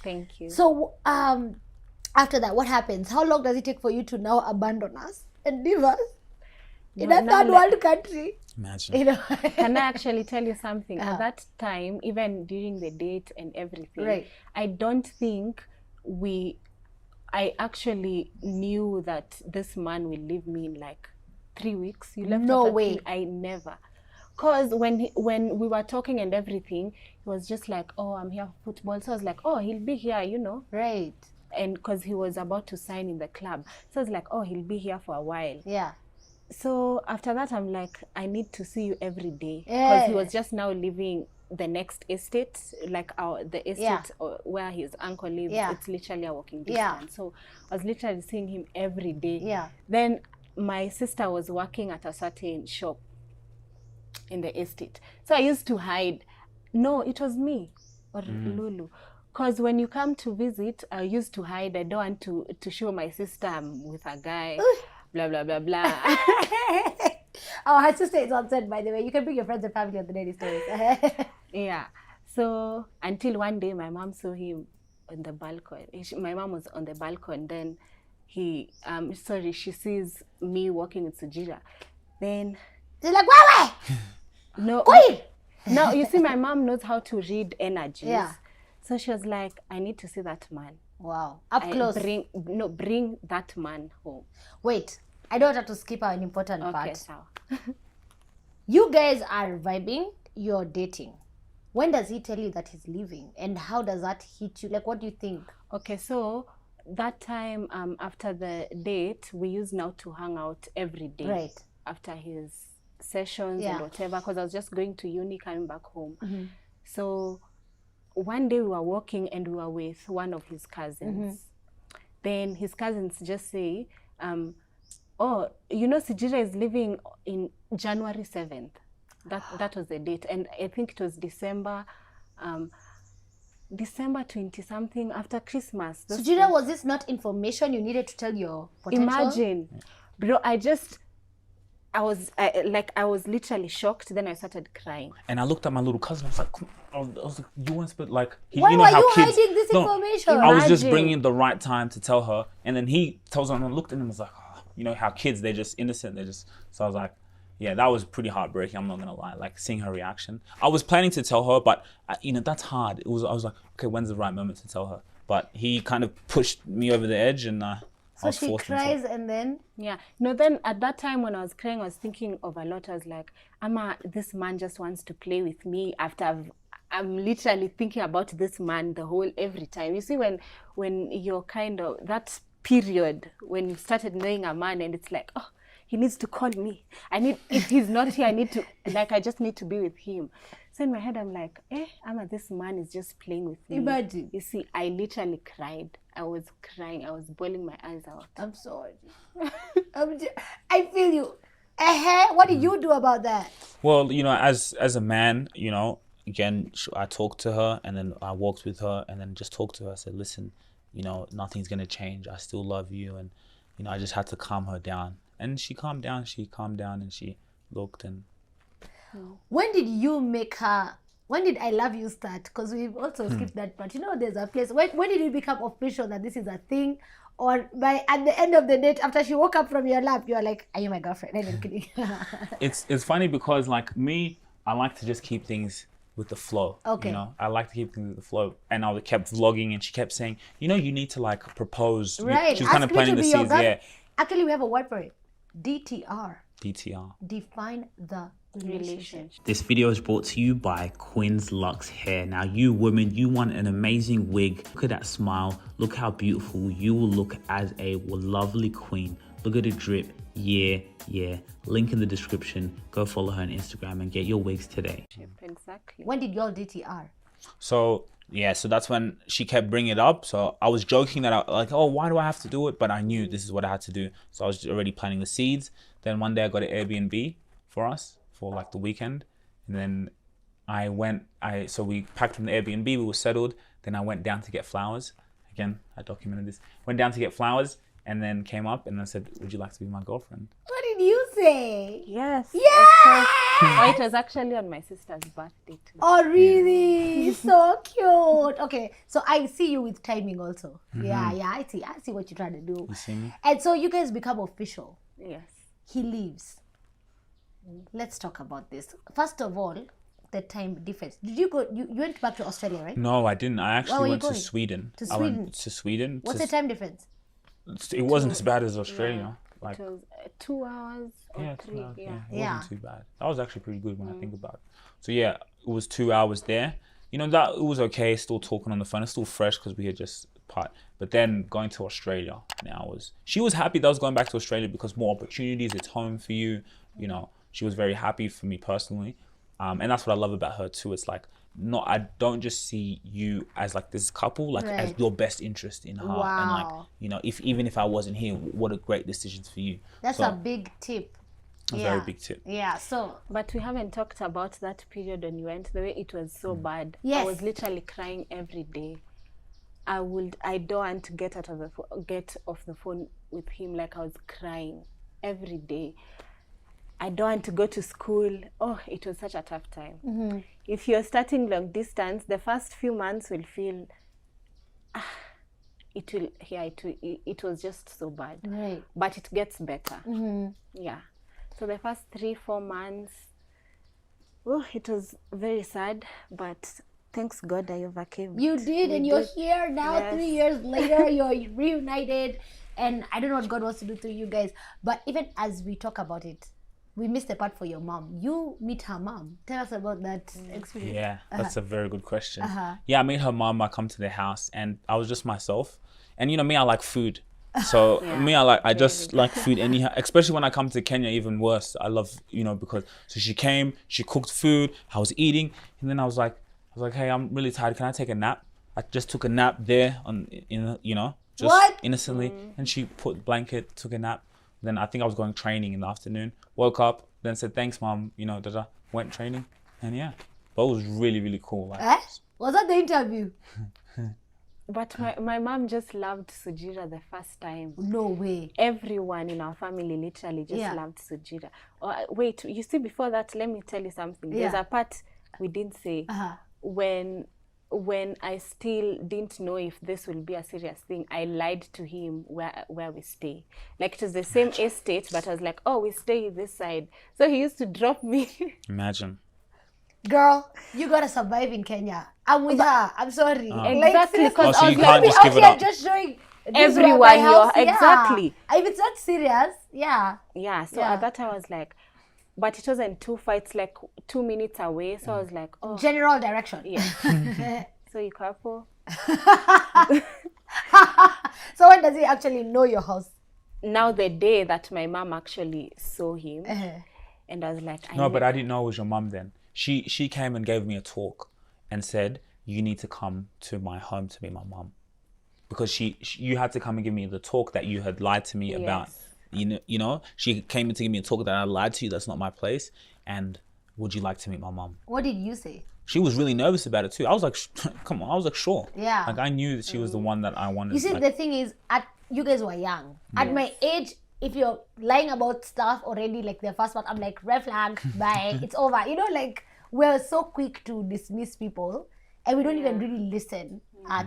Thank you. So after that, what happens? How long does it take for you to now abandon us and leave us in a third world country? Imagine. You know? Can I actually tell you something? Uh-huh. At that time, even during the date and everything, Right. I don't think I actually knew that this man will leave me in like 3 weeks. You left No after way. I never. Because when we were talking and everything, he was just like, oh, I'm here for football. So I was like, oh, he'll be here, you know. Right. And because he was about to sign in the club. So I was like, oh, he'll be here for a while. Yeah. So after that, I'm like, I need to see you every day. Because he was just now living the next estate, like the estate where his uncle lives. Yeah. It's literally a walking distance. Yeah. So I was literally seeing him every day. Yeah. Then my sister was working at a certain shop in the estate. So I used to hide. No, it was me or Lulu. Because when you come to visit, I used to hide. I don't want to show my sister I'm with a guy. Blah, blah, blah, blah. Oh, her sister is on set, by the way. You can bring your friends and family on the daily stories. Yeah. So until one day, my mom saw him on the balcony. My mom was on the balcony. Then she sees me walking with Sugira. Then she's like, "Why? No, no. You see, my mom knows how to read energies. Yeah. So she was like, I need to see that man. Wow. Up close. Bring that man home. Wait, I don't have to skip an important part. Okay, so. You guys are vibing, you're dating. When does he tell you that he's leaving? And how does that hit you? Like, what do you think? Okay, so that time after the date, we used now to hang out every day. Right. After his sessions and whatever, because I was just going to uni, coming back home. Mm-hmm. So one day we were walking and we were with one of his cousins. Mm-hmm. Then his cousins just say, oh, you know, Sugira is leaving in January 7th. That was the date. And I think it was December 20-something after Christmas. Sugira, was this not information you needed to tell your potential? Imagine. Bro, I was literally shocked. Then I started crying. And I looked at my little cousin. I was like, you weren't supposed like. Why you know were how you kids, hiding this information? I was just bringing the right time to tell her, and then he tells her, and I looked at him and was like, oh, you know how kids, they're just innocent. So I was like, yeah, that was pretty heartbreaking. I'm not gonna lie. Like seeing her reaction. I was planning to tell her, but you know that's hard. I was like, okay, when's the right moment to tell her? But he kind of pushed me over the edge, and so she cries and then? Yeah. No, then at that time when I was crying, I was thinking of a lot. I was like, this man just wants to play with me after I'm literally thinking about this man every time. You see, when you're kind of, that period, when you started knowing a man and it's like, oh, he needs to call me. If he's not here, I just need to be with him. So in my head, I'm like, this man is just playing with me. Imagine. You see, I literally cried. I was crying. I was bawling my eyes out. I'm sorry. I feel you. What did you do about that? Well, you know, as a man, you know, again, I talked to her and then I walked with her and then just talked to her. I said, listen, you know, nothing's going to change. I still love you. And, you know, I just had to calm her down. And she calmed down. And she looked and... When did you make her... When did I love you start? Because we've also skipped that part. You know, there's a place. When did it become official that this is a thing? Or at the end of the date, after she woke up from your lap, you are like, are you my girlfriend? I'm kidding. It's funny because like me, I like to just keep things with the flow. Okay. You know, I like to keep things with the flow. And I kept vlogging and she kept saying, you know, you need to like propose. Right. She was kind of planting the seeds. Yeah. Actually, we have a word for it. DTR. DTR. Define the relationship. This video is brought to you by Quinn's Luxe Hair. Now you women, you want an amazing wig. Look at that smile. Look how beautiful you will look as a lovely queen. Look at the drip. Yeah. Link in the description. Go follow her on Instagram and get your wigs today. Exactly. When did y'all DTR? So that's when she kept bringing it up. So I was joking that why do I have to do it? But I knew this is what I had to do. So I was already planting the seeds. Then one day I got an Airbnb for us for like the weekend. And then so we packed from the Airbnb, we were settled. Then I went down to get flowers. Again, I documented this. Went down to get flowers and then came up and I said, would you like to be my girlfriend? What did you say? say? Yes. Yeah. Oh, it was actually on my sister's birthday too. Oh, really? So cute. Okay, so I see you with timing also. Yeah, I see what you're trying to do. You see me? And so you guys become official. Yes. He leaves. Let's talk about this. First of all, the time difference. Did you go? You went back to Australia, right? No, I didn't. I were actually you went to going? Sweden. To I Sweden? went to Sweden. What's the time difference? It wasn't as bad as Australia. Like, It was 2 hours or yeah, 3. 2 hours, Yeah. it Yeah. wasn't too bad. That was actually pretty good when I think about it. So yeah, it was 2 hours there. You know, that it was okay. Still talking on the phone. It's still fresh because we had just part. But then going to Australia now she was happy that I was going back to Australia because more opportunities. It's home for you. You know, she was very happy for me personally, and that's what I love about her too. It's like, I don't just see you as like this couple, like as Right. your best interest in her, and like, Wow. you know, even if I wasn't here, what a great decision for you. That's So, a big tip. a very big tip. Yeah, so But we haven't talked about that period when you went. The way it was so bad. Yes. I was literally crying every day. I don't want to get off the phone with him. Like, I was crying every day. I don't want to go to school. Oh, it was such a tough time. If you're starting long distance, the first few months will feel it was just so bad. Right. But it gets better. Yeah. So the first 3-4 months, oh, it was very sad, but thanks God I overcame. You did, and you're here now. Yes. 3 years later, you're reunited, and I don't know what God wants to do through you guys. But even as we talk about it, we missed the part for your mom. You meet her mom. Tell us about that experience. Yeah, that's a very good question. Uh-huh. Yeah, I met her mom. I come to their house, and I was just myself. And you know me, I like food. So I just like food anyhow. Especially when I come to Kenya, even worse. I love, you know, because so she came, she cooked food. I was eating, and then I was like, hey, I'm really tired. Can I take a nap? I just took a nap there just What? innocently, and she put blanket, took a nap. Then I think I was going training in the afternoon. Woke up, then said thanks, mom. You know, went training, and yeah, but it was really, really cool. Like, Was that the interview? But my mom just loved Sugira the first time. No way. Everyone in our family literally just loved Sugira. Wait, you see, before that, let me tell you something. There's a part we didn't say. When I still didn't know if this will be a serious thing, I lied to him where we stay. Like, it was the same estate, but I was like, oh, we stay this side. So he used to drop me. imagine. Girl, you gotta survive in Kenya. I'm with her. I'm sorry. Exactly, because so I you was can't like, just give it up. Just showing Everyone, my house. you're- exactly. If it's not serious, yeah. yeah. So Yeah. at that time I was like, but it wasn't 2 fights, like 2 minutes away. So I was like, oh, General direction. yeah. So you couple. So when does he actually know your house? Now the day that my mom actually saw him, and I was like, No, but I didn't know it was your mum then. She came and gave me a talk and said, you need to come to my home to meet my mum. Because you had to come and give me the talk that you had lied to me about. You know, she came in to give me a talk that I lied to you, that's not my place. And would you like to meet my mum? What did you say? She was really nervous about it too. I was like, come on. I was like, sure. Yeah. Like, I knew that she was the one that I wanted. You see, like, the thing is, you guys were young. At my age, if you're lying about stuff already, like the first one, I'm like, red flag, bye, it's over. You know, like, we're so quick to dismiss people, and we don't even really listen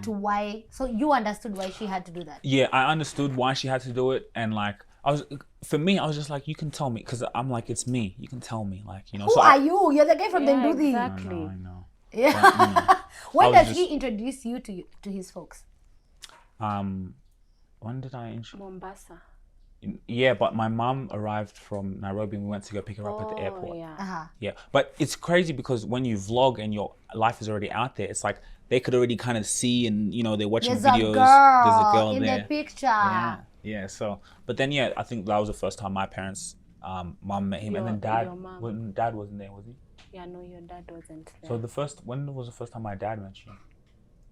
to why. So you understood why she had to do that. Yeah, I understood why she had to do it, and like, for me, I was just like, you can tell me, because I'm like, it's me. You can tell me, like, you know. Who are you? You're the guy from Yeah, Denduthi. exactly. I know. Yeah. When I was does he introduce you to his folks? When did I Mombasa. Yeah, but my mom arrived from Nairobi and we went to go pick her up at the airport. Yeah. Yeah, but it's crazy because when you vlog and your life is already out there, it's like they could already kind of see, and you know, they're watching There's videos. There's There's a girl in there. the picture. Yeah. So, but then I think that was the first time my parents, mom met him, and then dad. your mom. When dad wasn't there, was he? Yeah, no, your dad wasn't there. So when was the first time my dad met you?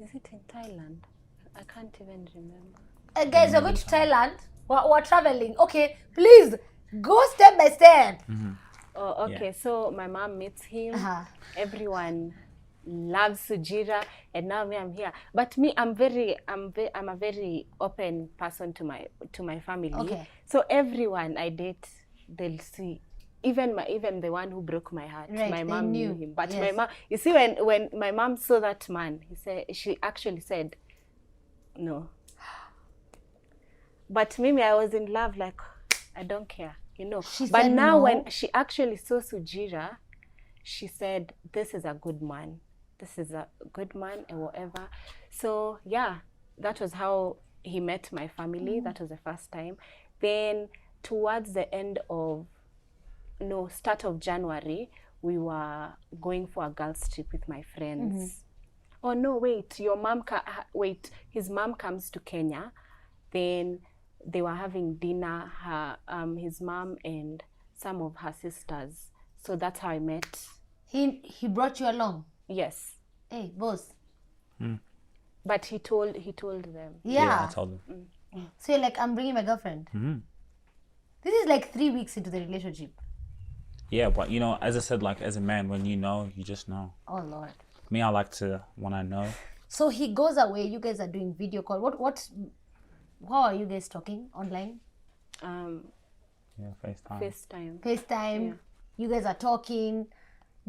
Is it in Thailand? I can't even remember. Guys, we're going to Thailand. We're traveling. Okay, please go step by step. Oh, okay. Yeah. So my mom meets him. Everyone loves Sugira, and now I'm here. But me, I'm a very open person to my family. Okay. So everyone I date they'll see. Even the one who broke my heart, Right, my they mom knew knew. him. But Yes. my mom, you see, when my mom saw that man, she actually said, no. But Mimi, I was in love, like, I don't care, you know. She But said now no? when she actually saw Sugira, she said, this is a good man. This is a good man and whatever. So yeah, that was how he met my family. That was the first time. Then towards the start of January, we were going for a girls' trip with my friends. Oh no, wait, his mom comes to Kenya. Then they were having dinner, his mom and some of her sisters. So that's how I met. He brought you along. Yes. Hey, boss. But he told them. Yeah. I told them. So you're like, I'm bringing my girlfriend. This is like 3 weeks into the relationship. Yeah, but you know, as I said, like as a man, when you know, you just know. Oh Lord. Me, I like to when I know. So he goes away. You guys are doing video call. How are you guys talking online? Yeah, FaceTime. FaceTime. Yeah. You guys are talking,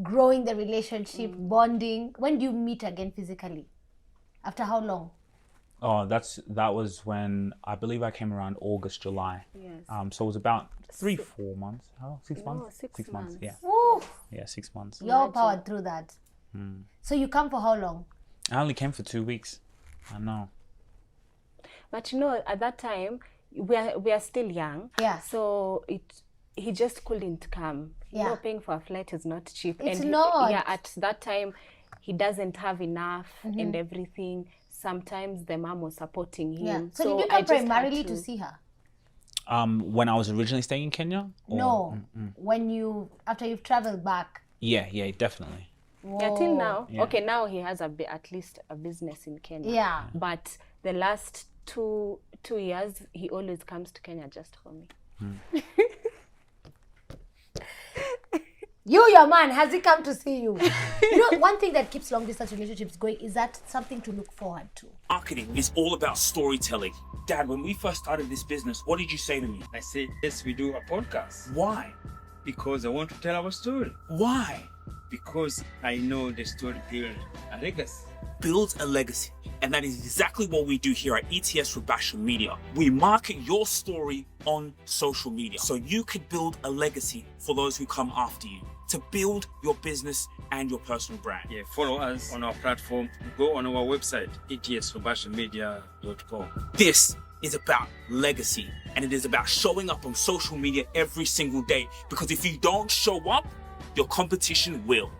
growing the relationship, bonding. When do you meet again physically? After how long? Oh, that was when I believe I came around August, July. Yes. So it was about 3-4 months. Oh, 6 No, months. 6 months. Yeah. Woo! Yeah, 6 months. You're powered through that. So you come for how long? I only came for 2 weeks. I know. But you know, at that time, we are still young. Yeah. So he just couldn't come. You Yeah. know, paying for a flight is not cheap. It's and not. Yeah, at that time, he doesn't have enough and everything. Sometimes the mom was supporting him. Yeah. So did you come I just had primarily to see her? When I was originally staying in Kenya? Or- No. When after you've traveled back. Yeah, definitely. Yeah, till now. Yeah. Okay, now he has at least a business in Kenya. Yeah. But the last two years, he always comes to Kenya just for me. Your man, has he come to see you? You know, one thing that keeps long distance relationships going is that something to look forward to. Marketing is all about storytelling. Dad, when we first started this business, what did you say to me? I said, yes, we do a podcast Why? because I want to tell our story. Why? Because I know the story build a legacy. Build a legacy. And that is exactly what we do here at ETS Rubasha Media. We market your story on social media so you could build a legacy for those who come after you, to build your business and your personal brand. Yeah, follow us on our platform. Go on our website, etsrubashamedia.com. This is about legacy, and it is about showing up on social media every single day, because if you don't show up, your competition will.